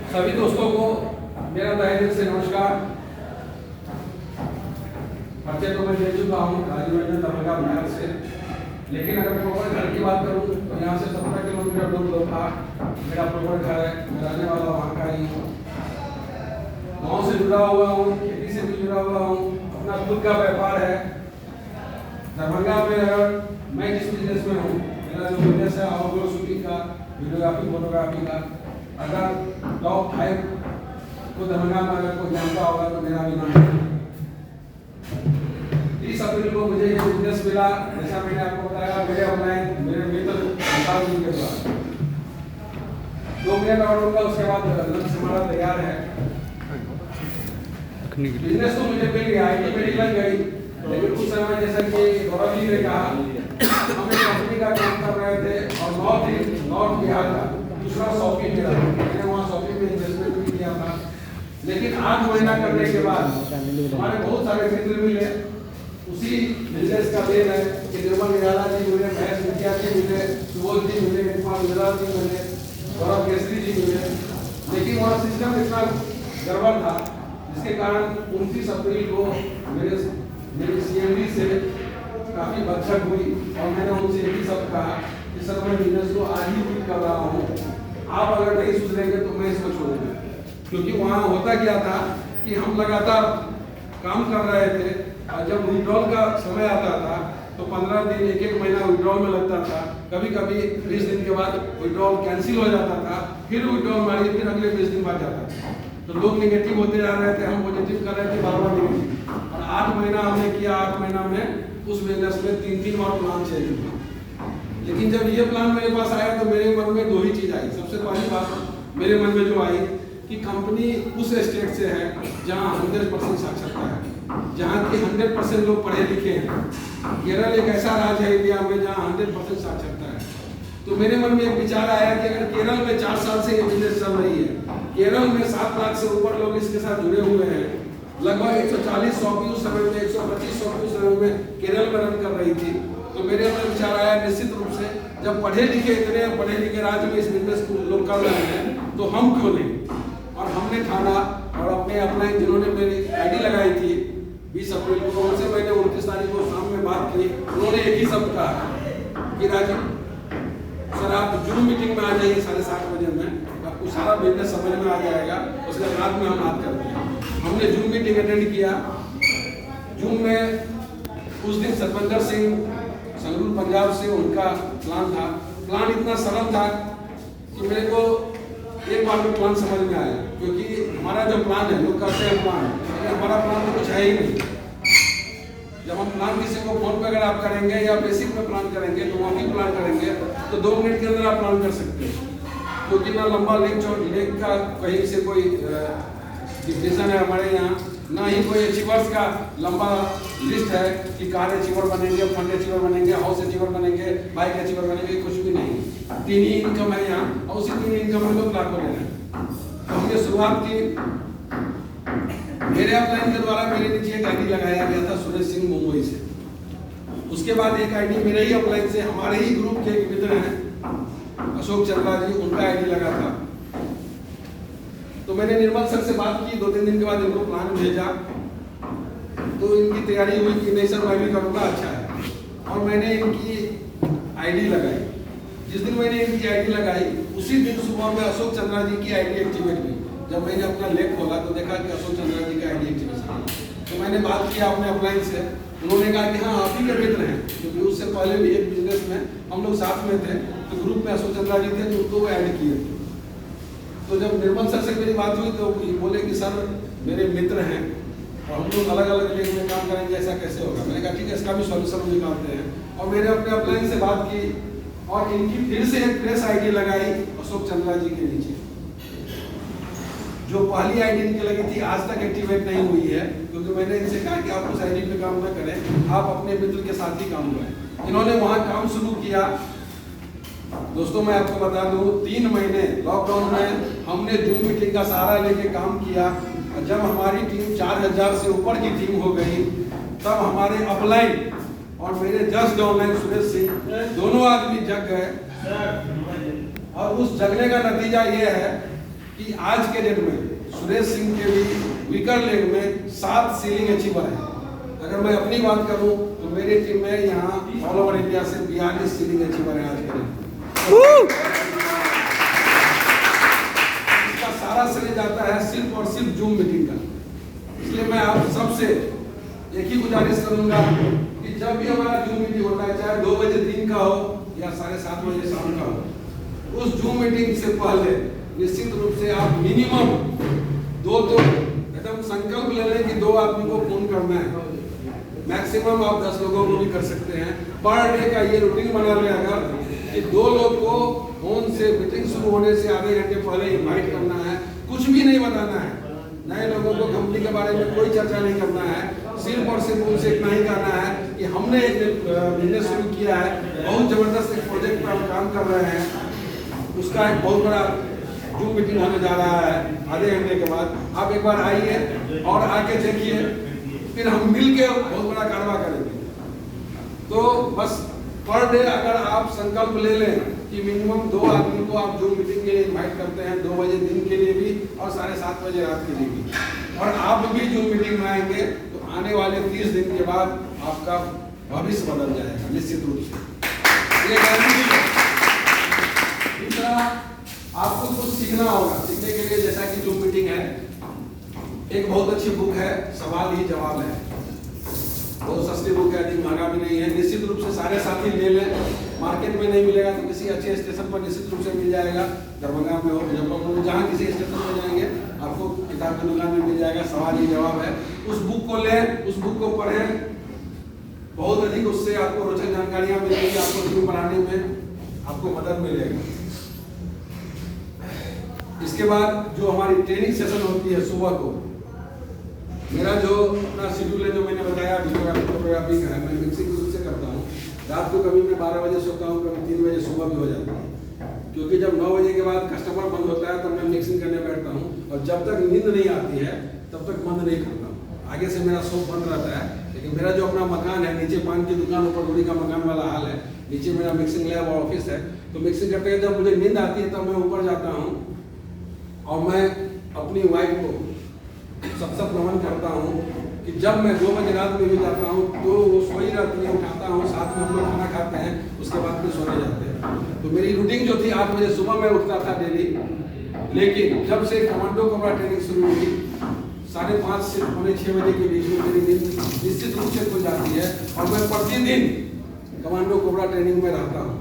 सभी दोस्तों को मेरा तहे दिल से नमस्कार। परिचय तो मैं दे चुका हूँ राजीव रंजन दरभंगा बिहार से, लेकिन अगर प्रॉपर घर की बात करूँ तो यहाँ से 17 किलोमीटर दूर था मेरा प्रॉपर घर है। मैं रहने वाला वहाँ का ही हूँ, गाँव से जुड़ा हुआ हूँ, खेती से भी जुड़ा हुआ हूँ, अपना खुद का व्यापार है। दरभंगा में अगर मैं जिस बिजनेस में हूँ, मेरा जो बिजनेस है आउटडोर शूटिंग का, वीडियोग्राफी फोटोग्राफी का, अगर टॉप 5 को दरभंगा में अगर कोई जानता होगा तो मेरा भी नाम है। 30 अप्रैल को मुझे ये बिजनेस मिला, जैसा मैंने आपको बताया मेरे ऑनलाइन मेरे मित्र जी के द्वारा 2 मिनट और होगा, उसके बाद लंच हमारा तैयार है। बिजनेस तो मुझे मिल गया, IT मेरी लग गई, लेकिन उस समय जैसा कि गौरव जी ने कहा हम एक कंपनी का काम कर रहे थे और नॉर्थ बिहार का दूसरा शॉपिंग मेरा, मैंने वहाँ शॉपिंग में इन्वेस्टमेंट भी किया था। लेकिन 8 महीना करने के बाद हमारे बहुत सारे मित्र मिले, उसी बिजनेस का देन है कि निर्मल निराला जी मिले, महेश मुखिया जी मिले, सुबोध जी मिले, इरफान गुजराल जी मिले, गौरव केसरी जी मिले। लेकिन वहाँ सिस्टम इतना गड़बड़ था जिसके कारण 29 अप्रैल को मेरे CMD से काफ़ी बचत हुई और मैंने उनसे एक ही शब्द कहा कि सर मैं बिजनेस को आज ही क्विट कर रहा हूँ, आप अगर नहीं सुधरेंगे तो मैं इसको छोड़ूंगा। क्योंकि वहाँ होता क्या था कि हम लगातार काम कर रहे थे और जब विड्रॉल का समय आता था तो 15 दिन 1 महीना विड्रॉल में लगता था, कभी कभी 20 दिन के बाद विड्रॉल कैंसिल हो जाता था, फिर विड्रॉल मारिए, फिर अगले 20 दिन बाद जाता था। तो लोग निगेटिव होते जा रहे थे, हम पॉजिटिव कर रहे थे, बार-बार निगेटिव। और 8 महीना हमने किया, 8 महीना में उस बिजनेस में 3 बार प्लान चेंज हुआ। लेकिन जब ये प्लान मेरे पास आया तो मेरे मन में 2 ही चीज़ आई। सबसे पहली बात मेरे मन में जो आई कि कंपनी उस स्टेट से है जहाँ 100% साक्षरता है, जहाँ की 100% लोग पढ़े लिखे हैं। केरल एक ऐसा राज्य है इंडिया में जहाँ 100% साक्षरता है। तो मेरे मन में एक विचार आया कि अगर केरल में 4 साल से ये बिजनेस चल रही है, केरल में 7 लाख से ऊपर लोग इसके साथ जुड़े हुए हैं, लगभग 140 शॉपिंग उस समय में 125 शॉपिंग उस समय में केरल में रन कर रही थी। तो मेरे अंदर विचार आया निश्चित रूप से जब पढ़े लिखे इतने पढ़े लिखे राज्य में इस बिजनेस को लोग कर रहे हैं तो हम क्यों नहीं। और हमने ठाना और अपने अपलाइन जिन्होंने मेरी ID लगाई थी 20 अप्रैल को, उनसे मैंने 29 तारीख को शाम में बात की। उन्होंने एक ही शब्द कहा कि राजीव सर आप जूम मीटिंग में आ जाइए 7:30 बजे में, आपको सारा बिजनेस समझ में आ जाएगा, उसके बाद में हम बात करते हैं। हमने जूम मीटिंग अटेंड किया। जूम में उस दिन सतविंदर सिंह संगरूर पंजाब से उनका प्लान था। प्लान इतना सरल था कि मेरे को एक बार में प्लान समझ में आया, क्योंकि हमारा जो प्लान है लोग कहते हैं प्लान, लेकिन हमारा प्लान तो कुछ है ही नहीं। जब हम प्लान किसी को फोन पे अगर आप करेंगे या बेसिक में प्लान करेंगे तो वहाँ भी प्लान करेंगे तो 2 मिनट के अंदर आप प्लान कर सकते हैं, क्योंकि ना लंबा लेक का कहीं से कोई डिफिनेशन है हमारे यहाँ, ना ही कोई अचीवर्स का लंबा लिस्ट है कि कार अचीवर बनेंगे, फंड अचीवर बनेंगे, हाउस अचीवर बनेंगे, बाइक अचीवर बनेंगे, कुछ भी नहीं। 3 ही इनकम है यहाँ और उसी 3 इनकम में लोग लाखों ले रहे हैं। तो हमने शुरुआत की, मेरे अपलाइन के द्वारा मेरे नीचे एक ID लगाया गया था सुरेश सिंह मुंबई से। उसके बाद एक ID मेरे ही अपलाइन से हमारे ही ग्रुप के एक मित्र हैं अशोक चंद्रा जी, उनका ID लगा था। तो मैंने निर्मल सर से बात की, 2-3 दिन के बाद इनको प्लान भेजा तो इनकी तैयारी हुई कि नहीं सर मैं भी करूँगा, अच्छा है। और मैंने इनकी ID लगाई। जिस दिन मैंने इनकी ID लगाई उसी दिन सुबह में अशोक चंद्रा जी की ID एक्टिवेट हुई। जब मैंने अपना लेख खोला तो देखा कि अशोक चंद्रा जी का ID एक्टिवेशन है। तो मैंने बात किया अपने अपलाइन से, उन्होंने कहा कि हाँ आप ही के मित्र हैं, क्योंकि उससे पहले भी एक बिजनेस में हम लोग साथ में थे, तो ग्रुप में अशोक चंद्रा जी थे तो उनको वो ऐड किए थे। तो जब निर्मल सर से मेरी बात हुई तो बोले कि सर मेरे मित्र हैं और हम लोग अलग अलग लेग में काम करेंगे, ऐसा कैसे होगा। मैंने कहा ठीक है, इसका भी सॉल्यूशन हम निकालते हैं। और मैंने अपने अपलाइन से बात की और इनकी फिर से एक फ्रेश ID लगाई अशोक चंद्रा जी के नीचे। जो पहली ID इनकी लगी थी आज तक एक्टिवेट नहीं हुई है, क्योंकि मैंने इनसे कहा कि आप उस ID पे काम न करें, आप अपने मित्र के साथ ही काम करें। इन्होंने वहाँ काम शुरू किया। दोस्तों मैं आपको बता दूं 3 महीने लॉकडाउन में हमने जूम मीटिंग का सहारा लेके काम किया। और जब हमारी टीम 4000 से ऊपर की टीम हो गई तब हमारे अपलाइन और मेरे जस्ट ऑनलाइन सुरेश सिंह दोनों आदमी जग गए। और उस जगने का नतीजा ये है कि आज के डेट में सुरेश सिंह के भी वीकर लेग में 7 सीलिंग अचीवर है। अगर मैं अपनी बात करूं तो मेरी टीम में यहाँ ऑल ओवर इंडिया से 42 सीलिंग अचीवर है आज के डेट। इसका सारा श्रेय जाता है सिर्फ और सिर्फ जूम मीटिंग का। इसलिए मैं आप सबसे एक ही गुजारिश करूंगा कि जब भी हमारा जूम मीटिंग होता है, चाहे 2 बजे दिन का हो या 7:30 बजे शाम का हो, उस जूम मीटिंग से पहले निश्चित रूप से आप मिनिमम 2 तो एकदम संकल्प ले लें कि 2 आदमी को फोन करना है। मैक्सिमम आप 10 लोगों को भी कर सकते हैं। पर डे का ये रूटीन बना लें अगर कि 2 लोग को फोन से मीटिंग शुरू होने से आधे घंटे पहले इनवाइट करना है। कुछ भी नहीं बताना है, नए लोगों को कंपनी के बारे में कोई चर्चा नहीं करना है। सिर्फ और सिर्फ उनसे इतना ही कहना है कि हमने एक बिजनेस शुरू किया है, बहुत जबरदस्त एक प्रोजेक्ट पर हम काम कर रहे हैं, उसका एक बहुत बड़ा जूम मीटिंग होने जा रहा है आधे घंटे के बाद। आप एक बार आइए और आके देखिए, फिर हम मिलके बहुत बड़ा कारवां करेंगे। तो बस पर डे अगर आप संकल्प ले लें कि मिनिमम 2 आदमी को आप जूम मीटिंग के लिए इनवाइट करते हैं, 2 बजे दिन के लिए भी और 7:30 बजे रात के लिए भी, और आप भी जूम मीटिंग में आएंगे तो आने वाले 30 दिन के बाद आपका भविष्य बदल जाएगा निश्चित रूप से। ये गारंटी है। दूसरा, आपको कुछ सीखना होगा। सीखने के लिए जैसा कि जूम मीटिंग है, एक बहुत अच्छी बुक है सवाल ही जवाब है, बहुत सस्ती बुक है, अधिक महंगा भी नहीं है। निश्चित रूप से सारे साथी ले लें, मार्केट में नहीं मिलेगा तो किसी अच्छे स्टेशन पर निश्चित रूप से मिल जाएगा। दरभंगा में हो, मुजफ्फरपुर में, जहाँ किसी स्टेशन पर जाएंगे आपको किताब की दुकान में मिल जाएगा। सवाल ही जवाब है, उस बुक को लें, उस बुक को पढ़ें, बहुत अधिक उससे आपको रोचक जानकारियाँ मिलेंगी। आपको टीम बनाने में आपको मदद मिलेगा। इसके बाद जो हमारी ट्रेनिंग सेशन होती है सुबह को, मेरा जो अपना शेड्यूल है जो मैंने बताया वीडियोग्राफी फोटोग्राफी का है, मैं मिक्सिंग शुरू से करता हूँ। रात को कभी मैं 12 बजे सोता हूँ, कभी 3 बजे सुबह भी हो जाता है, क्योंकि जब 9 बजे के बाद कस्टमर बंद होता है तब मैं मिक्सिंग करने बैठता हूँ, और जब तक नींद नहीं आती है तब तक बंद नहीं करता हूँ। आगे से मेरा शॉप बंद रहता है, लेकिन मेरा जो अपना मकान है, नीचे पान की दुकान, ऊपर गोली का मकान वाला हाल है, नीचे मेरा मिक्सिंग लैब और ऑफिस है। तो मिक्सिंग करते हुए जब मुझे नींद आती है तब मैं ऊपर जाता हूँ और मैं अपनी वाइफ को सत्संग नमन करता हूँ कि जब मैं 2 बजे रात में भी जाता हूँ तो वो सोई रहती है, उठाता हूँ, साथ में हम लोग खाना खाते हैं, उसके बाद फिर सोने जाते हैं। तो मेरी रूटीन जो थी 8 बजे सुबह में उठता था डेली, लेकिन जब से कमांडो कोबरा ट्रेनिंग शुरू हुई 5:30 से 6 बजे के बीच में मेरी नींद निश्चित रूप से खुल जाती है और मैं प्रतिदिन कमांडो कोबरा ट्रेनिंग में रहता हूँ।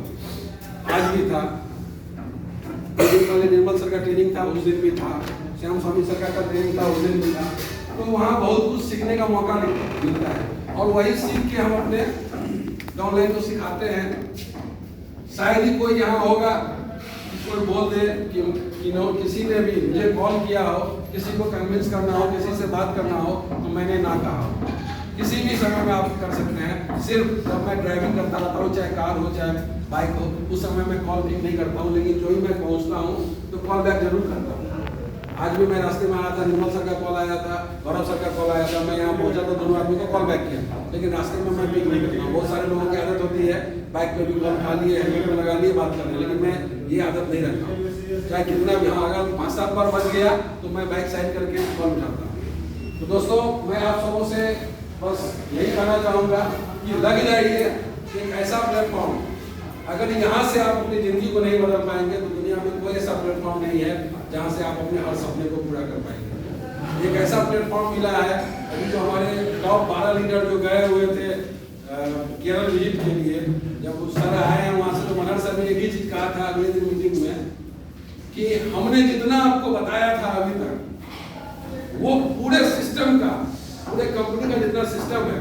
आज भी था, 2 दिन पहले निर्मल सर का ट्रेनिंग था, उस दिन भी था, श्याम स्वामी सर का ट्रेनिंग था, उस दिन भी था। तो वहाँ बहुत कुछ सीखने का मौका मिलता है और वही सीख के हम अपने डाउनलाइन को सिखाते हैं। शायद ही कोई यहाँ होगा कोई बोल दे कि नो किसी ने भी मुझे कॉल किया हो, किसी को कन्विंस करना हो, किसी से बात करना हो तो मैंने ना कहा हो। किसी भी समय में आप कर सकते हैं। सिर्फ जब मैं ड्राइविंग करता रहता हूँ, चाहे कार हो चाहे बाइक हो, उस समय मैं कॉल पिक नहीं करता हूँ, लेकिन जो ही मैं पहुँचता हूँ तो कॉल बैक जरूर करता हूँ। आज भी मैं रास्ते में आया था, निर्मल सर का कॉल आया था, गौरव सर का कॉल आया था, मैं यहाँ पहुँचा तो दोनों आदमी को कॉल बैक किया, लेकिन रास्ते में मैं पिक नहीं करता हूँ। बहुत सारे लोगों की आदत होती है बाइक पे भी कॉल उठा लिए, हेलमेट में लगा लिए, बात कर रहे, लेकिन मैं ये आदत नहीं रखता हूँ। चाहे कितना भी, हाँ अगर 5-7 बार बच गया तो मैं बाइक साइड करके कॉल उठाता हूँ। तो दोस्तों, मैं आप सबों से बस यही कहना चाहूँगा कि लग जाइए एक ऐसा प्लेटफॉर्म, अगर यहाँ से आप अपनी ज़िंदगी को नहीं बदल पाएंगे तो दुनिया में कोई ऐसा प्लेटफॉर्म नहीं है जहाँ से आप अपने हर सपने को पूरा कर पाएंगे। एक ऐसा प्लेटफॉर्म मिला है। अभी जो हमारे टॉप 12 लीडर जो गए हुए थे केरल विजिट के लिए, जब उस सर आए हैं वहाँ से, तो मनोहर सर ने एक ही चीज़ कहा था अगले दिन मीटिंग में कि हमने जितना आपको बताया था अभी तक, वो पूरे सिस्टम का, पूरे कंपनी का जितना सिस्टम है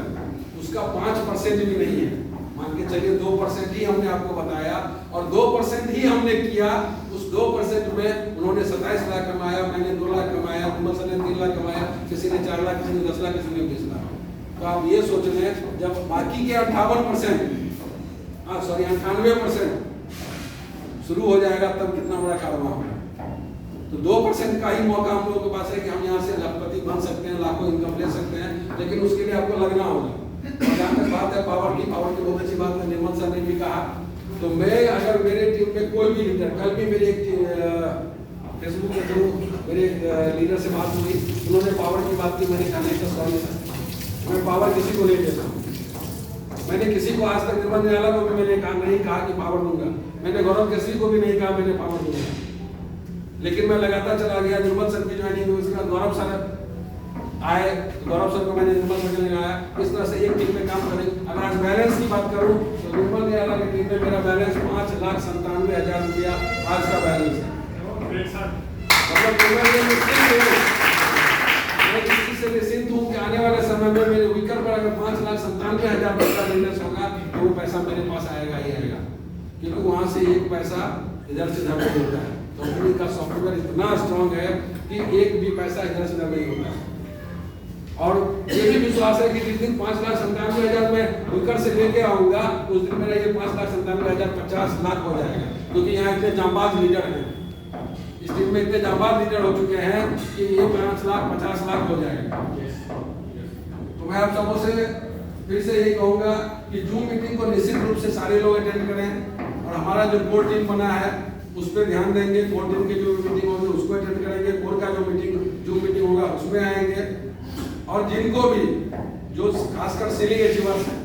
उसका 5% भी नहीं है। मान के चलिए 2% ही हमने आपको बताया और 2% ही हमने किया। उस 2% में उन्होंने 27 लाख कमाया, मैंने 2 लाख कमाया, मुहम्मद सर ने 3 लाख कमाया, किसी ने 4 लाख, किसी ने 10 लाख, किसी ने 20 लाख। तो आप ये सोच लें, जब बाकी के 98% शुरू हो जाएगा तब कितना बड़ा कारोबार होगा। तो 2% का ही मौका हम लोगों के पास है कि हम यहाँ से लखपति बन सकते हैं, लाखों इनकम ले सकते हैं, लेकिन उसके लिए आपको लगना होगा। और जहाँ तक बात है पावर की बहुत अच्छी बात है, निर्मल सर ने भी कहा। तो मैं अगर मेरे टीम में कोई भी लीडर, कल भी मेरी एक फेसबुक के थ्रू मेरे लीडर से बात हुई, उन्होंने पावर की बात की, मैंने कहा नहीं सर सॉरी सर, मैं पावर किसी को नहीं देता हूँ। मैंने किसी को आज तक निर्बंध निकाला को भी मैंने कहा नहीं कहा कि पावर दूंगा, मैंने गौरव किसी को भी नहीं कहा मैंने पावर दूंगा, लेकिन मैं लगातार चला गया। निर्मल सर की ज्वाइनिंग हुई, उसके बाद गौरव सर आए, गौरव सर को मैंने निर्मल सर ने लगाया, इस तरह से एक टीम में काम करें। अगर आज बैलेंस की बात करूं तो निर्मल निराला की टीम में मेरा बैलेंस 5,97,000 रुपया आज का बैलेंस है। मैं किसी से निश्चिंत हूँ कि आने वाले समय में मेरे विकल्प पर अगर 5,97,000 रुपये का बिजनेस होगा तो वो पैसा मेरे पास आएगा ही आएगा, क्योंकि वहाँ से एक पैसा इधर से उधर नहीं होता है। कंपनी का सॉफ्टवेयर इतना स्ट्रांग है कि एक भी पैसा इधर से उधर नहीं होता है। और ये भी विश्वास है कि जिस दिन 5,97,000 में विकट से लेके आऊंगा उस दिन मेरा ये 5,97,000 50 लाख हो जाएगा, क्योंकि यहाँ इतने जांबाज लीडर हैं, इस टीम में इतने जांबाज लीडर हो चुके हैं कि ये 5 लाख 50 लाख हो जाएगा। तो मैं आप सबों से फिर से यही कहूँगा कि जूम मीटिंग को निश्चित रूप से सारे लोग अटेंड करें, और हमारा जो कोर टीम बना है उस पर ध्यान देंगे। कोर टीम की जो मीटिंग होगी उसको अटेंड करेंगे, कोर का जो जूम मीटिंग होगा उसमें आएंगे। और जिनको भी जो खासकर सेलिंग अचीवर्स हैं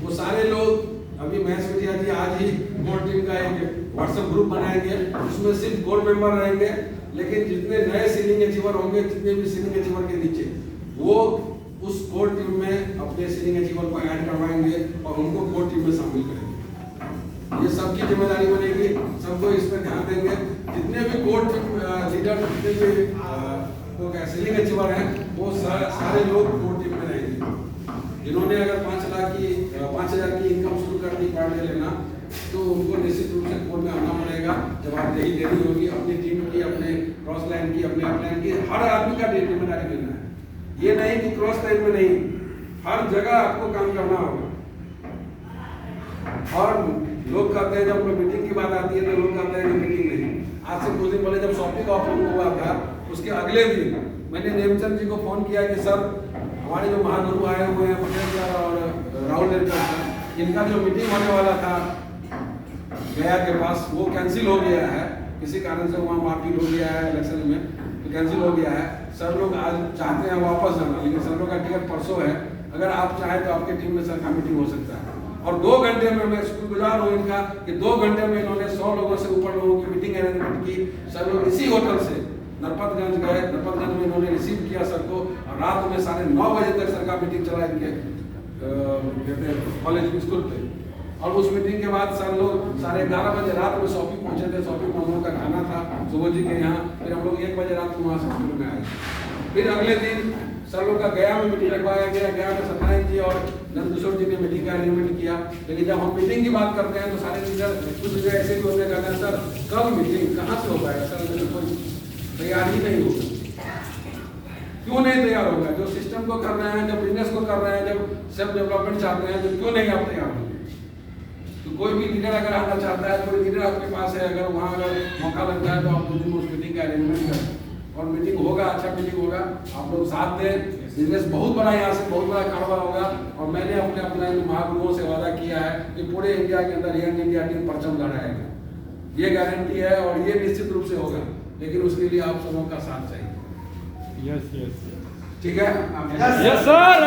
वो सारे लोग, अभी महेश भैया जी आज ही कोर टीम का एक व्हाट्सएप ग्रुप बनाएंगे, उसमें सिर्फ कोर मेंबर रहेंगे, लेकिन जितने नए सेलिंग अचीवर होंगे, जितने भी सेलिंग अचीवर के नीचे, वो उस कोर टीम में अपने सेलिंग अचीवर को ऐड करवाएंगे और उनको कोर टीम में शामिल करेंगे। ये सबकी जिम्मेदारी बनेगी, सबको इस पर ध्यान देंगे। जितने भी कोर टीम लीडर, जितने भी वो सेलिंग अचीवर हैं, वो सारे लोग कोर टीम में रहेंगे। जिन्होंने अगर 5,000 की इनकम शुरू कर दी पर डे लेना, तो उनको निश्चित रूप से कोर में आना पड़ेगा। जवाबदेही देनी होगी अपनी टीम की, अपने क्रॉस लाइन की, अपने अप लाइन की, हर आदमी का जिम्मेदारी लेना है। ये नहीं कि क्रॉस लाइन में नहीं, हर जगह आपको काम करना होगा। और लोग कहते हैं, जब मीटिंग की बात आती है तो लोग कहते हैं कि मीटिंग नहीं। आज से कुछ दिन पहले जब शॉपिंग का ऑफर हुआ था, उसके अगले दिन मैंने नेमचंद जी को फोन किया कि सर हमारे जो महागुरु आए हुए हैं पटेल सर और राहुल सर, इनका जो मीटिंग होने वाला था गया के पास वो कैंसिल हो गया है, किसी कारण से वहाँ मारपीट हो गया है इलेक्शन में, तो कैंसिल हो गया है। सर लोग आज चाहते हैं वापस जाना, लेकिन सर लोग का टिकट परसों है। अगर आप चाहें तो आपके टीम में सर का मीटिंग हो सकता है। और 2 घंटे में, मैं शुक्रगुजार हूँ इनका कि 2 घंटे में इन्होंने 100 लोगों से ऊपर लोगों की मीटिंग अरेंजमेंट की। सर लोग इसी होटल से नरपतगंज गए, नरपतगंज में इन्होंने रिसीव किया सर को, और रात में 9:30 बजे तक सर का मीटिंग चला इनके कॉलेज स्कूल पे। और उस मीटिंग के बाद सर लोग 11:30 बजे रात में शॉपिंग पहुंचे थे। शॉपिंग में हम लोग का खाना था सुबह जी के यहाँ, फिर हम लोग 1 बजे रात को वहाँ से स्कूल में आए। फिर अगले दिन सर लोग का गया में मीटिंग रखवाया गया। गया में सत्यनारायण जी और नंदकिशोर जी ने मीटिंग का अरेंजमेंट किया। लेकिन जब हम मीटिंग की बात करते हैं तो सारे लीडर कुछ लीडर ऐसे भी होने कहते हैं, सर कब मीटिंग, कहाँ से हो पाएगा सर, कोई तैयार ही नहीं होगा। क्यों नहीं तैयार होगा? जो सिस्टम को कर रहे हैं, जब बिजनेस को कर रहे हैं, जब सेल्फ डेवलपमेंट चाहते हैं, तो क्यों नहीं आप तैयार होंगे? तो कोई भी लीडर अगर आना चाहता है, कोई लीडर आपके पास है, अगर वहाँ अगर मौका लगता है तो आप 2 दिन उस मीटिंग का अरेंजमेंट करें, और मीटिंग होगा, अच्छा मीटिंग होगा, आप लोग साथ दें। बिजनेस बहुत बड़ा, यहाँ से बहुत बड़ा कारोबार होगा। और मैंने अपने महागुरुओं से वादा किया है कि पूरे इंडिया के अंदर यंग इंडिया टीम परचम लहराएगा, ये गारंटी है और ये निश्चित रूप से होगा। लेकिन उसके लिए आप सबों का साथ चाहिए। यस, ठीक है? Yes sir.